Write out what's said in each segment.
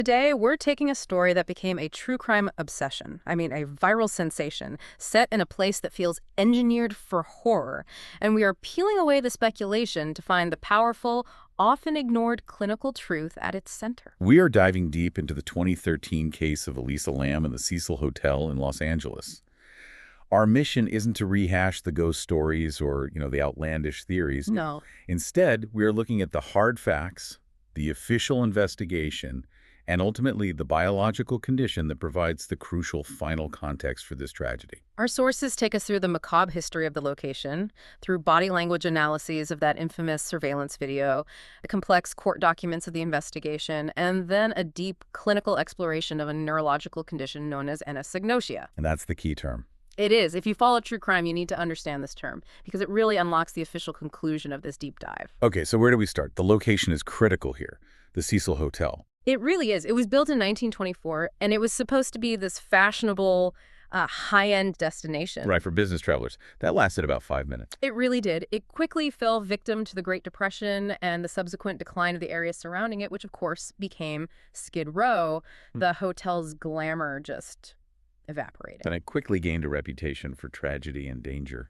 Today, we're taking a story that became a true crime obsession. I mean, a viral sensation set in a place that feels engineered for horror. And we are peeling away the speculation to find the powerful, often ignored clinical truth at its center. We are diving deep into the 2013 case of Elisa Lam in the Cecil Hotel in Los Angeles. Our mission isn't to rehash the ghost stories or, the outlandish theories. No. Instead, we are looking at the hard facts, the official investigation, and ultimately the biological condition that provides the crucial final context for this tragedy. Our sources take us through the macabre history of the location, through body language analyses of that infamous surveillance video, the complex court documents of the investigation, and then a deep clinical exploration of a neurological condition known as anosognosia. And that's the key term. It is. If you follow true crime, you need to understand this term because it really unlocks the official conclusion of this deep dive. Okay, so where do we start? The location is critical here, the Cecil Hotel. It really is. It was built in 1924, and it was supposed to be this fashionable, high-end destination. Right, for business travelers. That lasted about 5 minutes. It really did. It quickly fell victim to the Great Depression and the subsequent decline of the area surrounding it, which, of course, became Skid Row. The hotel's glamour just evaporated. And it quickly gained a reputation for tragedy and danger.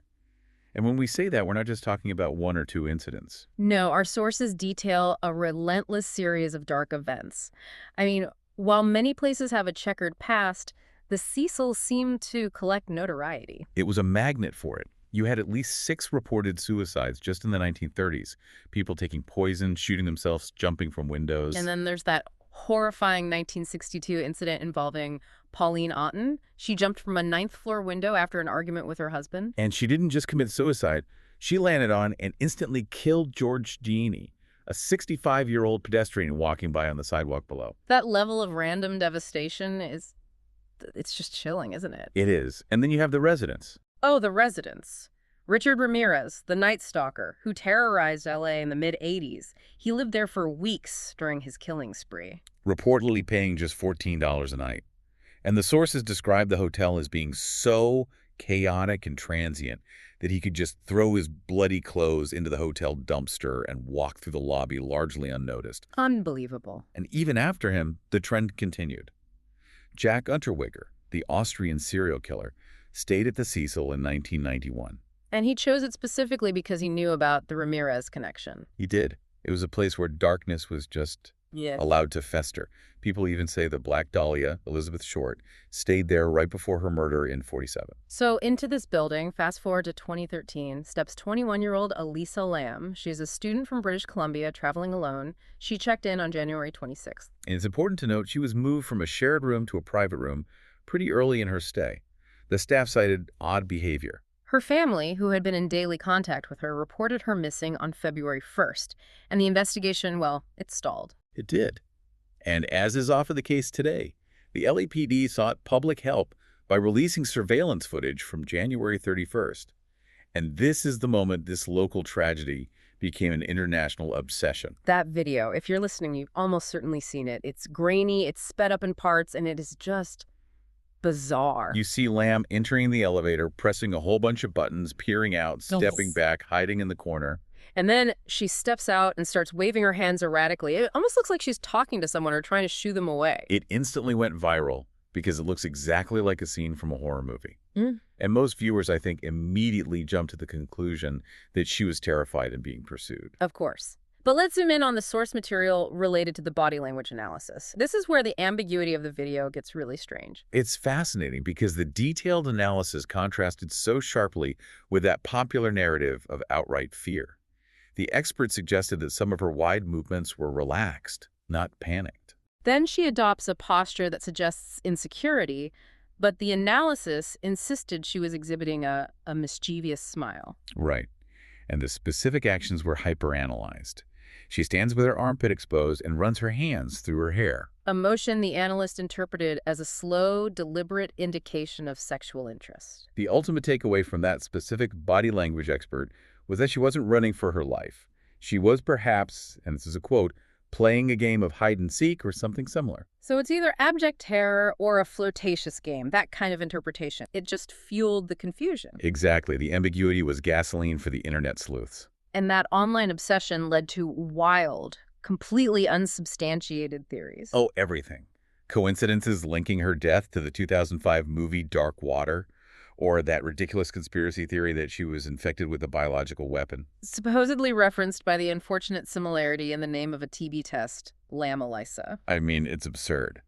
And when we say that, we're not just talking about one or two incidents. No, our sources detail a relentless series of dark events. I mean, while many places have a checkered past, the Cecil seemed to collect notoriety. It was a magnet for it. You had at least 6 reported suicides just in the 1930s. People taking poison, shooting themselves, jumping from windows. And then there's that horrifying 1962 incident involving Pauline Otten. She jumped from a 9th-floor window after an argument with her husband. And she didn't just commit suicide. She landed on and instantly killed George Gianni, a 65-year-old pedestrian walking by on the sidewalk below. That level of random devastation it's just chilling, isn't it? It is. And then you have the residents. Oh, the residents. Richard Ramirez, the Night Stalker, who terrorized L.A. in the mid-'80s. He lived there for weeks during his killing spree. Reportedly paying just $14 a night. And the sources describe the hotel as being so chaotic and transient that he could just throw his bloody clothes into the hotel dumpster and walk through the lobby largely unnoticed. Unbelievable. And even after him, the trend continued. Jack Unterweger, the Austrian serial killer, stayed at the Cecil in 1991. And he chose it specifically because he knew about the Ramirez connection. He did. It was a place where darkness was just allowed to fester. People even say that Black Dahlia, Elizabeth Short, stayed there right before her murder in '47. So into this building, fast forward to 2013, steps 21-year-old Elisa Lam. She's a student from British Columbia traveling alone. She checked in on January 26th. And it's important to note she was moved from a shared room to a private room pretty early in her stay. The staff cited odd behavior. Her family, who had been in daily contact with her, reported her missing on February 1st. And the investigation, well, it stalled. It did. And as is often the case today, the LAPD sought public help by releasing surveillance footage from January 31st. And this is the moment this local tragedy became an international obsession. That video, if you're listening, you've almost certainly seen it. It's grainy, it's sped up in parts, and it is just bizarre. You see Lam entering the elevator, pressing a whole bunch of buttons, peering out, stepping back, hiding in the corner. And then she steps out and starts waving her hands erratically. It almost looks like she's talking to someone or trying to shoo them away. It instantly went viral because it looks exactly like a scene from a horror movie. Mm. And most viewers, I think, immediately jumped to the conclusion that she was terrified and being pursued. Of course. But let's zoom in on the source material related to the body language analysis. This is where the ambiguity of the video gets really strange. It's fascinating because the detailed analysis contrasted so sharply with that popular narrative of outright fear. The expert suggested that some of her wide movements were relaxed, not panicked. Then she adopts a posture that suggests insecurity, but the analysis insisted she was exhibiting a mischievous smile. Right. And the specific actions were hyperanalyzed. She stands with her armpit exposed and runs her hands through her hair. A motion the analyst interpreted as a slow, deliberate indication of sexual interest. The ultimate takeaway from that specific body language expert was that she wasn't running for her life. She was perhaps, and this is a quote, playing a game of hide-and-seek or something similar. So it's either abject terror or a flirtatious game, that kind of interpretation. It just fueled the confusion. Exactly. The ambiguity was gasoline for the internet sleuths. And that online obsession led to wild, completely unsubstantiated theories. Oh, everything. Coincidences linking her death to the 2005 movie Dark Water, or that ridiculous conspiracy theory that she was infected with a biological weapon. Supposedly referenced by the unfortunate similarity in the name of a TB test, Lam Elisa. I mean, it's absurd.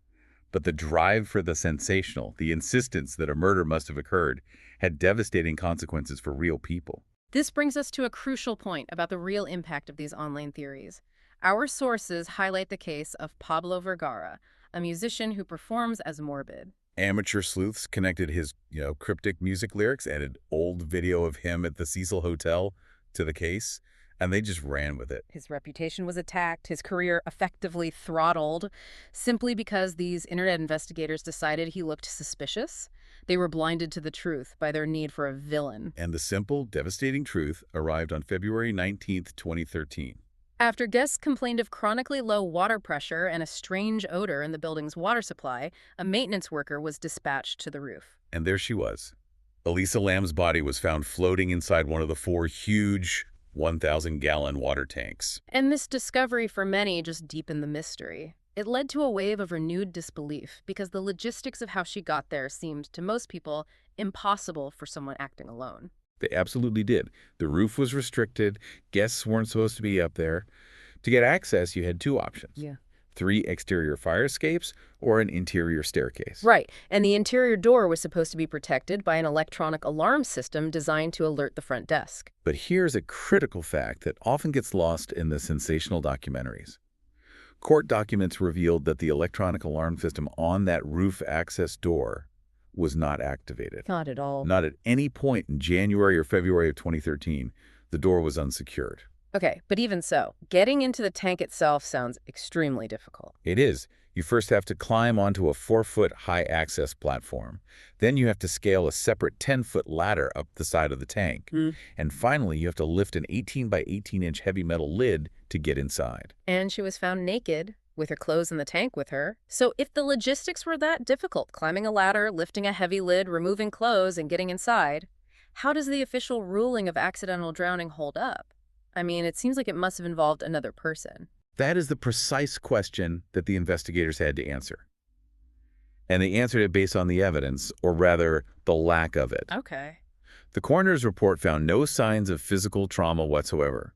But the drive for the sensational, the insistence that a murder must have occurred, had devastating consequences for real people. This brings us to a crucial point about the real impact of these online theories. Our sources highlight the case of Pablo Vergara, a musician who performs as morbid. Amateur sleuths connected his, cryptic music lyrics and an old video of him at the Cecil Hotel to the case, and they just ran with it. His reputation was attacked, his career effectively throttled, simply because these internet investigators decided he looked suspicious. They were blinded to the truth by their need for a villain. And the simple, devastating truth arrived on February 19th, 2013. After guests complained of chronically low water pressure and a strange odor in the building's water supply, a maintenance worker was dispatched to the roof. And there she was. Elisa Lam's body was found floating inside one of the 4 huge 1,000-gallon water tanks. And this discovery for many just deepened the mystery. It led to a wave of renewed disbelief because the logistics of how she got there seemed, to most people, impossible for someone acting alone. They absolutely did. The roof was restricted. Guests weren't supposed to be up there. To get access, you had 2 options. Yeah. 3 exterior fire escapes or an interior staircase. Right, and the interior door was supposed to be protected by an electronic alarm system designed to alert the front desk. But here's a critical fact that often gets lost in the sensational documentaries. Court documents revealed that the electronic alarm system on that roof access door was not activated. Not at all. Not at any point in January or February of 2013, the door was unsecured. Okay, but even so, getting into the tank itself sounds extremely difficult. It is. You first have to climb onto a 4-foot high access platform. Then you have to scale a separate 10-foot ladder up the side of the tank. And finally, you have to lift an 18 by 18-inch heavy metal lid to get inside. And she was found naked, with her clothes in the tank with her. So if the logistics were that difficult, climbing a ladder, lifting a heavy lid, removing clothes, and getting inside, how does the official ruling of accidental drowning hold up? I mean, it seems like it must have involved another person. That is the precise question that the investigators had to answer. And they answered it based on the evidence, or rather, the lack of it. Okay. The coroner's report found no signs of physical trauma whatsoever.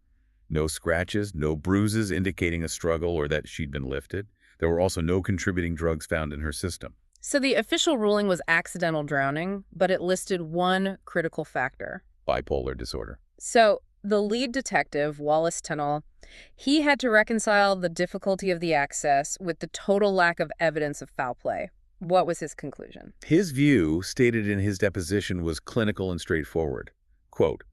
No scratches, no bruises indicating a struggle or that she'd been lifted. There were also no contributing drugs found in her system. So the official ruling was accidental drowning, but it listed one critical factor. Bipolar disorder. So the lead detective, Wallace Tunnell, he had to reconcile the difficulty of the access with the total lack of evidence of foul play. What was his conclusion? His view, stated in his deposition, was clinical and straightforward. Quote,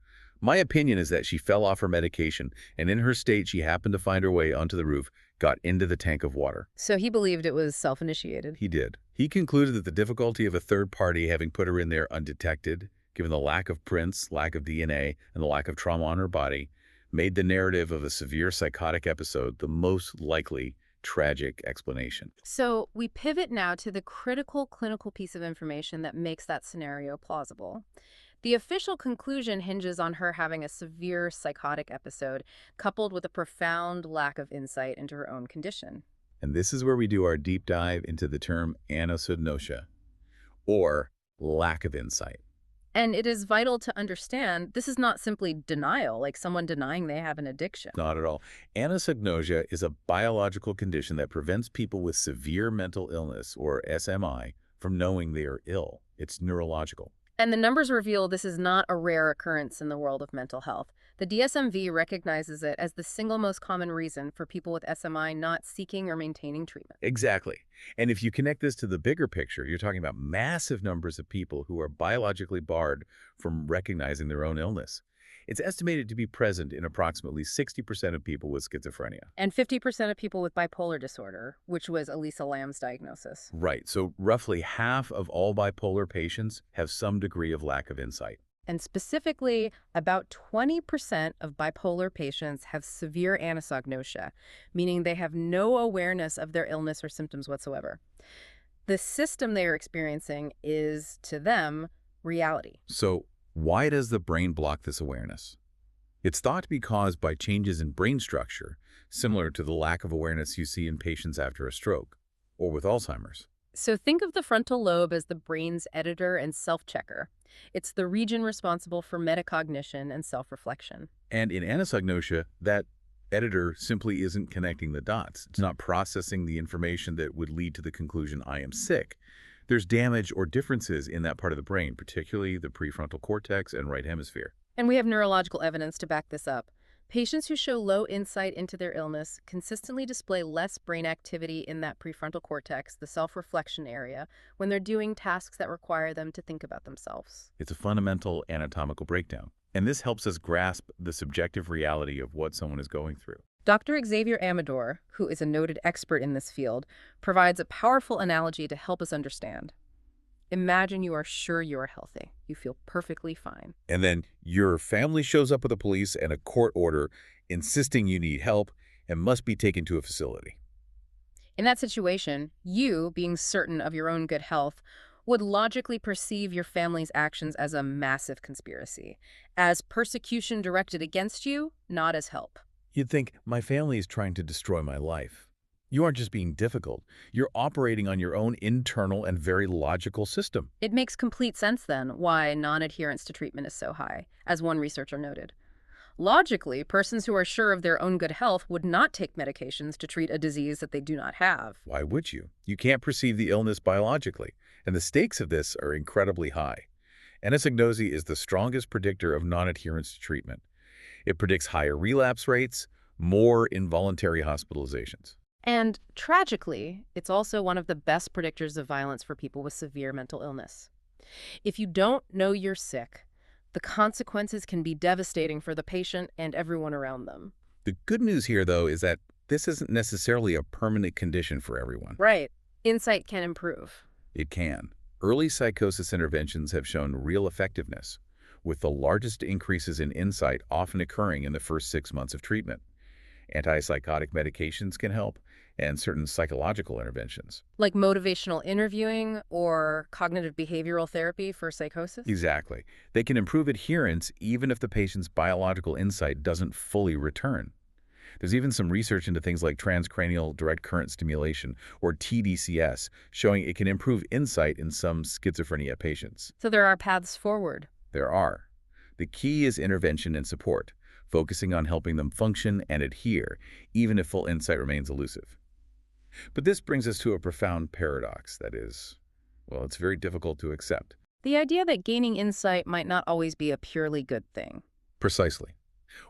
"My opinion is that she fell off her medication, and in her state she happened to find her way onto the roof, got into the tank of water." So he believed it was self-initiated. He did. He concluded that the difficulty of a third party having put her in there undetected, given the lack of prints, lack of DNA, and the lack of trauma on her body, made the narrative of a severe psychotic episode the most likely tragic explanation. So we pivot now to the critical clinical piece of information that makes that scenario plausible. The official conclusion hinges on her having a severe psychotic episode, coupled with a profound lack of insight into her own condition. And this is where we do our deep dive into the term anosognosia, or lack of insight. And it is vital to understand this is not simply denial, like someone denying they have an addiction. Not at all. Anosognosia is a biological condition that prevents people with severe mental illness, or SMI, from knowing they are ill. It's neurological. And the numbers reveal this is not a rare occurrence in the world of mental health. The DSM-V recognizes it as the single most common reason for people with SMI not seeking or maintaining treatment. Exactly. And if you connect this to the bigger picture, you're talking about massive numbers of people who are biologically barred from recognizing their own illness. It's estimated to be present in approximately 60% of people with schizophrenia. And 50% of people with bipolar disorder, which was Elisa Lam's diagnosis. Right. So roughly half of all bipolar patients have some degree of lack of insight. And specifically, about 20% of bipolar patients have severe anosognosia, meaning they have no awareness of their illness or symptoms whatsoever. The system they are experiencing is, to them, reality. So why does the brain block this awareness? It's thought to be caused by changes in brain structure, similar to the lack of awareness you see in patients after a stroke or with Alzheimer's. So think of the frontal lobe as the brain's editor and self-checker. It's the region responsible for metacognition and self-reflection. And in anosognosia, that editor simply isn't connecting the dots. It's not processing the information that would lead to the conclusion, I am sick. There's damage or differences in that part of the brain, particularly the prefrontal cortex and right hemisphere. And we have neurological evidence to back this up. Patients who show low insight into their illness consistently display less brain activity in that prefrontal cortex, the self-reflection area, when they're doing tasks that require them to think about themselves. It's a fundamental anatomical breakdown. And this helps us grasp the subjective reality of what someone is going through. Dr. Xavier Amador, who is a noted expert in this field, provides a powerful analogy to help us understand. Imagine you are sure you are healthy. You feel perfectly fine. And then your family shows up with the police and a court order insisting you need help and must be taken to a facility. In that situation, you, being certain of your own good health, would logically perceive your family's actions as a massive conspiracy, as persecution directed against you, not as help. You'd think, my family is trying to destroy my life. You aren't just being difficult. You're operating on your own internal and very logical system. It makes complete sense, then, why non-adherence to treatment is so high, as one researcher noted. Logically, persons who are sure of their own good health would not take medications to treat a disease that they do not have. Why would you? You can't perceive the illness biologically, and the stakes of this are incredibly high. Anosognosia is the strongest predictor of non-adherence to treatment. It predicts higher relapse rates, more involuntary hospitalizations. And tragically, it's also one of the best predictors of violence for people with severe mental illness. If you don't know you're sick, the consequences can be devastating for the patient and everyone around them. The good news here, though, is that this isn't necessarily a permanent condition for everyone. Right. Insight can improve. It can. Early psychosis interventions have shown real effectiveness, with the largest increases in insight often occurring in the first 6 months of treatment. Antipsychotic medications can help, and certain psychological interventions. Like motivational interviewing or cognitive behavioral therapy for psychosis? Exactly. They can improve adherence even if the patient's biological insight doesn't fully return. There's even some research into things like transcranial direct current stimulation, or TDCS, showing it can improve insight in some schizophrenia patients. So there are paths forward. There are. The key is intervention and support, focusing on helping them function and adhere, even if full insight remains elusive. But this brings us to a profound paradox that is, well, it's very difficult to accept. The idea that gaining insight might not always be a purely good thing. Precisely.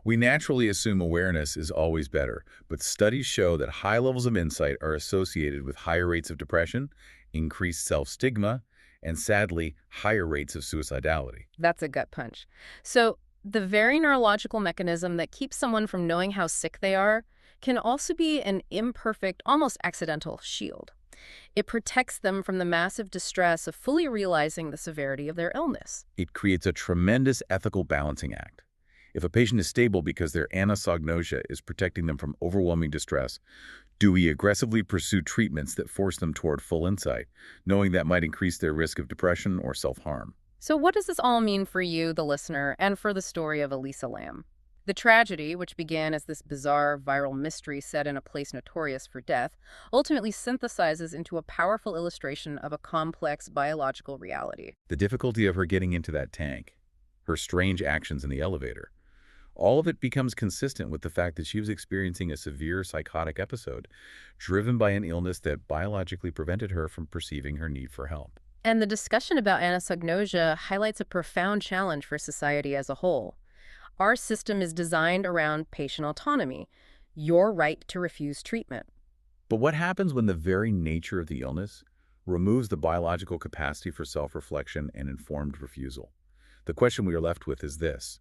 We naturally assume awareness is always better, but studies show that high levels of insight are associated with higher rates of depression, increased self-stigma, and sadly, higher rates of suicidality. That's a gut punch. So the very neurological mechanism that keeps someone from knowing how sick they are can also be an imperfect, almost accidental shield. It protects them from the massive distress of fully realizing the severity of their illness. It creates a tremendous ethical balancing act. If a patient is stable because their anosognosia is protecting them from overwhelming distress, do we aggressively pursue treatments that force them toward full insight, knowing that might increase their risk of depression or self-harm? So what does this all mean for you, the listener, and for the story of Elisa Lam? The tragedy, which began as this bizarre viral mystery set in a place notorious for death, ultimately synthesizes into a powerful illustration of a complex biological reality. The difficulty of her getting into that tank, her strange actions in the elevator, all of it becomes consistent with the fact that she was experiencing a severe psychotic episode driven by an illness that biologically prevented her from perceiving her need for help. And the discussion about anosognosia highlights a profound challenge for society as a whole. Our system is designed around patient autonomy, your right to refuse treatment. But what happens when the very nature of the illness removes the biological capacity for self-reflection and informed refusal? The question we are left with is this: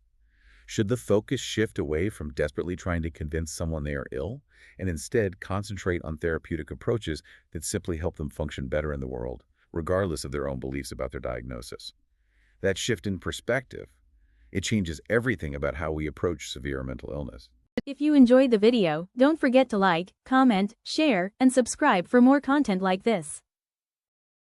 should the focus shift away from desperately trying to convince someone they are ill and instead concentrate on therapeutic approaches that simply help them function better in the world, regardless of their own beliefs about their diagnosis? That shift in perspective, it changes everything about how we approach severe mental illness. If you enjoyed the video, don't forget to like, comment, share, and subscribe for more content like this.